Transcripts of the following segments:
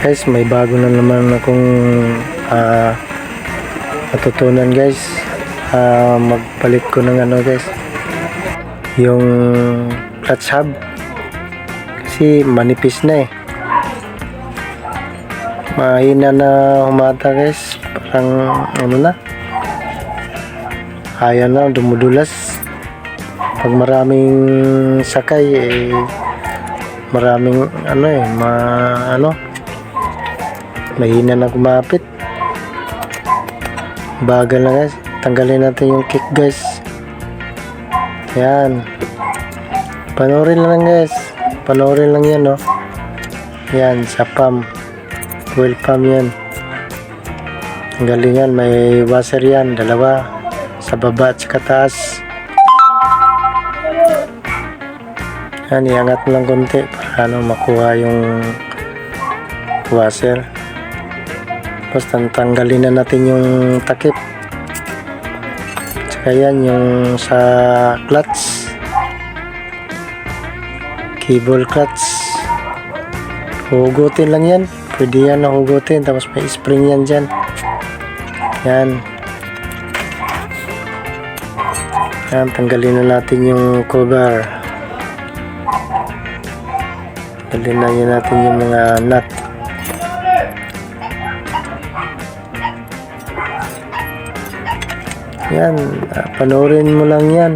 Guys, may bago na naman akong natutunan guys. Magpalit ko ng guys, yung clutch hub kasi manipis na mahina na humata guys, parang na, ayaw na, dumudulas pag maraming sakay maraming mahina na kumapit, bagal na guys. Tanggalin natin yung kick guys. Yan, panoorin lang guys, panoorin lang yan yan sa pump, oil pump yan. Tanggalin yan, may washer yan, dalawa sa baba at sa taas. Yan, iangat mo lang konti para makuha yung washer. Basta tanggalin na natin yung takip. Tsaka yan yung sa clutch, cable clutch, hugutin lang yan, pwede yan na hugutin, tapos may spring yan dyan. Yan, tanggalin na natin yung cover, tanggalin na natin yung mga nut. Yan, panoorin mo lang yan,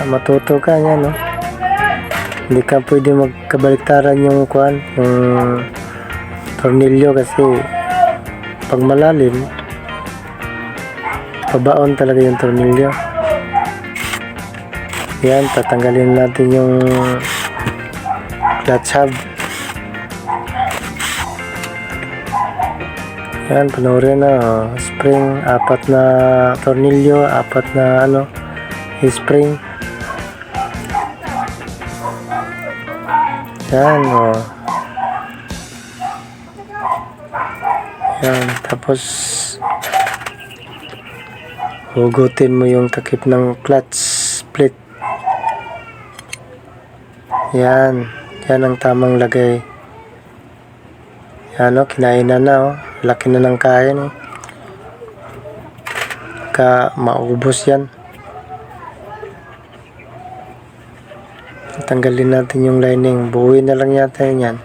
matuto ka yan hindi ka pwede magkabaliktaran yung yung tornilyo, kasi pag malalim pabaon talaga yung tornilyo. Yan, tatanggalin natin yung clutch hub. Yan, panoorin na, spring, 4 na tornilyo, 4 na spring. Yan yan, tapos hugutin mo yung takip ng clutch split. Yan ang tamang lagay. Yan kinainan na laki na ng kain maubos yan. Tanggalin natin yung lining, buuin na lang yata yan.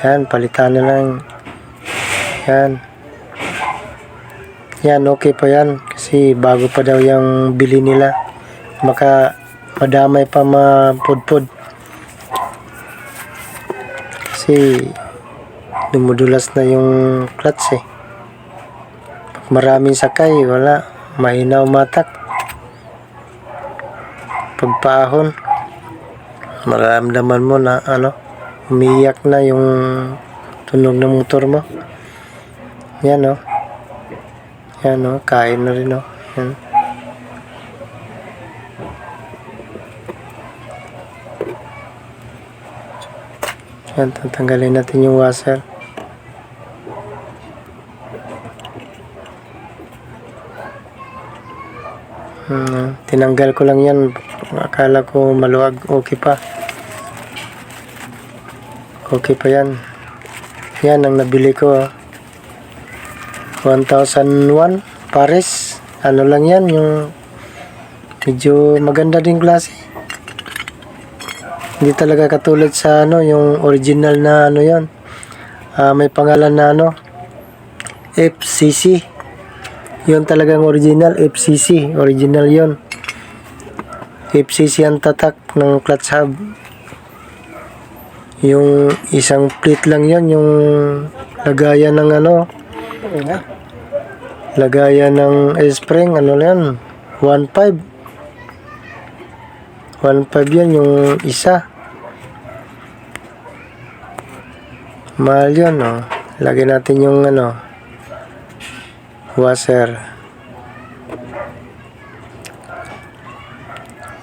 Yan, palitan na lang. Yan, okay pa yan kasi bago pa daw yung bili nila, maka madamay pa mapudpud kasi dumudulas na yung clutch pag maraming sakay, wala, mahina umatak. Pagpaahon, maramdaman mo na umiyak na yung tunog ng motor mo. Yan yan kain na rin yan. Yan, tatanggalin natin yung washer. Tinanggal ko lang yan, akala ko maluwag, okay pa yan. Yan ang nabili ko 1,001 pares, lang yan, yung medyo maganda din klase, hindi talaga katulad sa yung original na yan, may pangalan na FCC. Yun talagang original, FCC, original yun. FCC ang tatak ng clutch hub. Yung isang plate lang yan, yung lagayan ng lagayan ng spring, yan, 1.5 yan yung isa. Mahal yun lagyan natin yung washer.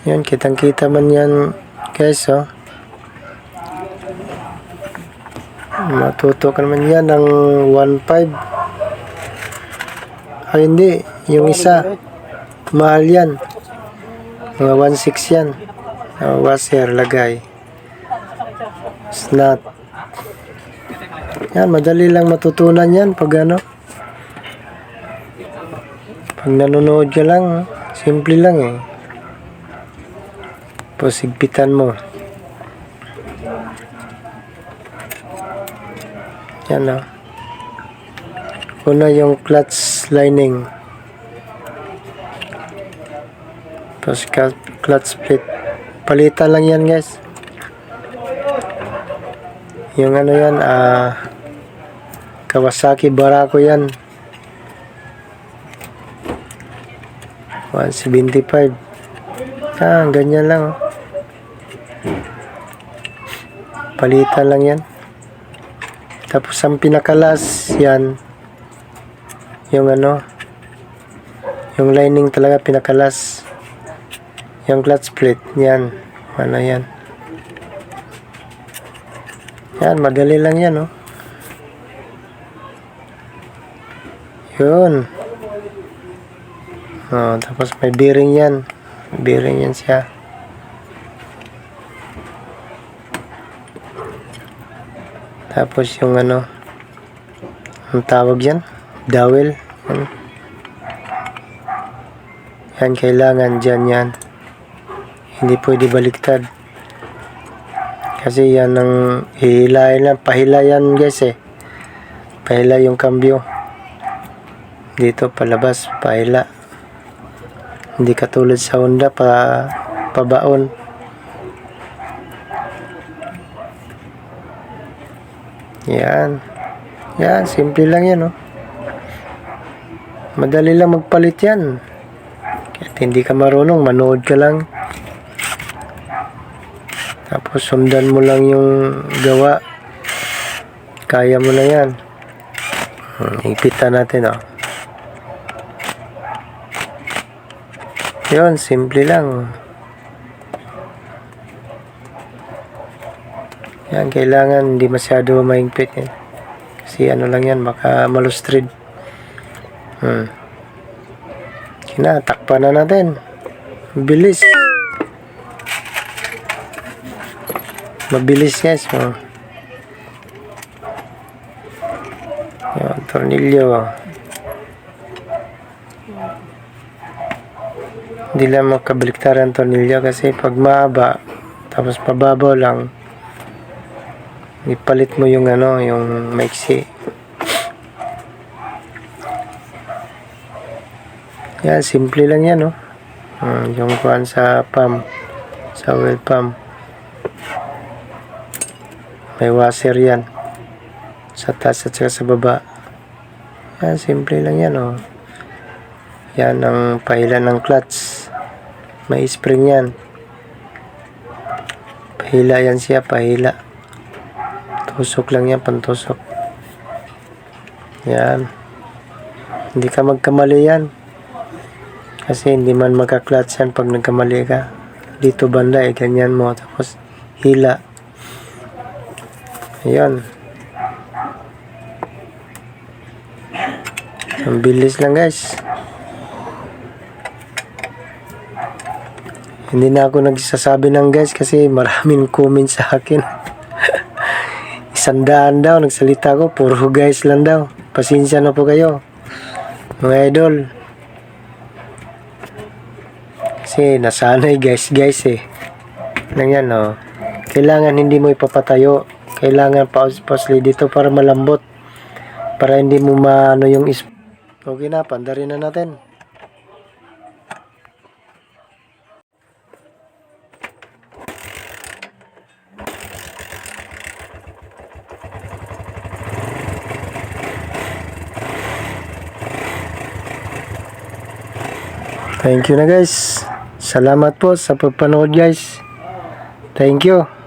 Yan, kitang kita man yan guys matuto ka naman yan ng 1.5. Ay hindi, yung isa mahal yan, mga 1.6 yan. Washer lagay, snot. Yan, madali lang matutunan yan pag ano. Pag nanonood ka lang, simple lang eh. Pasigpitan mo. Yan o. Una yung clutch lining. Tapos clutch plate. Palitan lang yan guys. Yung ano yan, Kawasaki Barako yan. 175. Ganyan lang oh. Palitan lang yan. Tapos ang pinakalas yan, yung ano, yung lining talaga pinakalas. Yung clutch plate yan, ano yan. Yan, madali lang yan oh. Yun. Tapos may bearing yan. Bearing yan siya. Tapos yung ano, ang tawag yan, dowel. Yan, kailangan dyan yan. Hindi pwede baliktad. Kasi yan ang hihilahin lang. Pahila yan guys eh. Pahila yung kambyo. Dito palabas, pahila. Hindi katulad sa Honda, pabaon. Yan. Yan, simple lang yan oh. Madali lang magpalit yan. Kahit hindi ka marunong, manood ka lang. Tapos sundan mo lang yung gawa. Kaya mo na yan. Ipitan natin oh. Yun, simple lang. Yan, kailangan hindi masyado mahigpit yan. Kasi ano lang yan, baka malustrid. Takpan na natin. Bilis. Mabilis guys. Yan, tornilyo. Hindi lang makabaliktar ang tornilyo kasi pag mahaba, tapos mababaw lang, ipalit mo yung ano, yung maiksi. Yan, simple lang yan, oh. Yung kuhan sa pump, sa oil pump. May washer yan. Sa taas at saka sa baba. Yan, simple lang yan, oh. Yan ang pahila ng clutch. May spring yan. Pahila yan siya, pahila. Tusok lang yan, pantusok. Yan. Hindi ka magkamali yan. Kasi hindi man magka-clutch yan pag nagkamali ka. Dito banda ganyan mo. Tapos hila. Ayan. Ang bilis lang guys. Hindi na ako nagsasabi ng guys kasi maraming comment sa akin. 100 daw nagsalita ko, puro guys lang daw. Pasensya na po kayo mga idol. Kasi nasanay guys eh. Nang yan oh. Kailangan hindi mo ipapatayo. Kailangan pausli dito para malambot. Para hindi mo maano yung okay na, pandarin na natin. Thank you na guys. Salamat po sa pagpanood guys. Thank you.